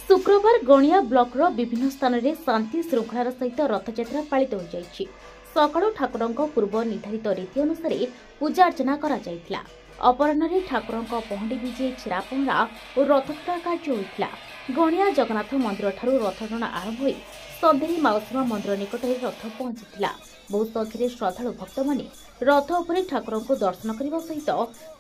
शुक्रवार गणिया ब्लॉक विभिन्न स्थान में शांति श्रृंखलार सहित रथयात्रा पालित हो जाइछि। सकाळु ठाकुरंक पूर्व निर्धारित रीति अनुसार पूजा अर्चना करा जायतिला। अपराह्न ठाकुरंक पहंडी विजे छेरा पहरा और रथटଣା कार्य होइतिला। गणिया जगन्नाथ मंदिर ठारू रथटଣା आरंभ होई संध्यारे माउसीमा मंदिर निकट में रथ पहुंचीला। बहु संख्यार श्रद्धालु भक्त माने रथ उपरे ठाकुरंक दर्शन करने सहित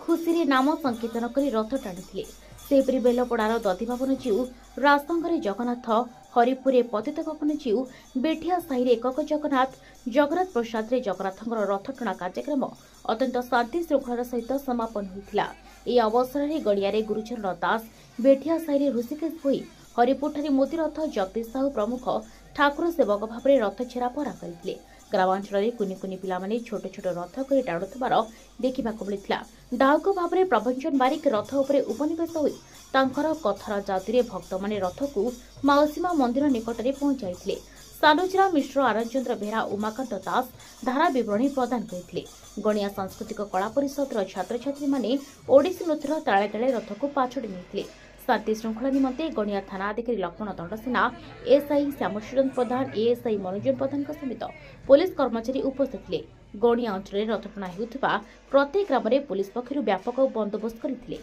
खुशी नाम संकीर्तन कर रथ टाणिथिले। सेपरी बेलपड़ार दधिभवन जीव, राजसंघरे जगन्नाथ, हरिपुरे पतित पावन जीव, बेठिया साहि एकक जगन्नाथ, जगन्नाथ प्रसाद रे जगन्नाथंकर रथटଣା कार्यक्रम अत्यंत शांति श्रृंखलार सहित समापन होइतिला। এই अवसर गड़िया गुरुचरण दास, बेठिया साहि ऋषिकेश भोई, हरिपुर मोती रथ जगदीश साहू प्रमुख ठाकुर सेवक भाव में रथ छेरा पहरा करते। ग्रामांचल कुनि कुनि पिलामाने छोट छोट रथ कर टाणुथिबार देखा मिलता। डाहक भाव में प्रभंजन बारिक रथ उपरे उपनिवेश होई तांकर कथार जाति भक्त माने रथ को माउसीमा मंदिर निकट में पहुंचाई। सानुचरा मिश्र, आनंदचंद्र बेहरा, उमाकांत दास धारा विवरणी प्रदान करते। गणिया सांस्कृतिक कला परिषद छात्र छात्री माने ओडिसी नृत्यर ताले ताले रथ को पाछड़ी नहीं। शांति श्रृंखला निमंते गणिया थाना अधिकारी लक्ष्मण दंडसेना, एएसआई श्यामचरण प्रधान, एएसआई मनोजन प्रधान समेत पुलिस कर्मचारी उपस्थित थे। गणिया अंचल रथटଣା हेउथिबा प्रत्येक ग्राम में पुलिस पक्षर व्यापक बंदोबस्त करथिले।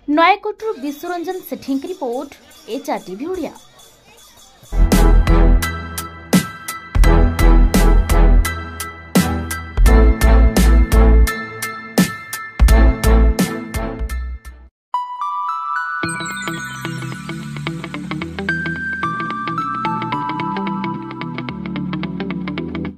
नयाकोटरू विश्वरंजन सेठींक रिपोर्ट, एचआरटीवी ओडिया।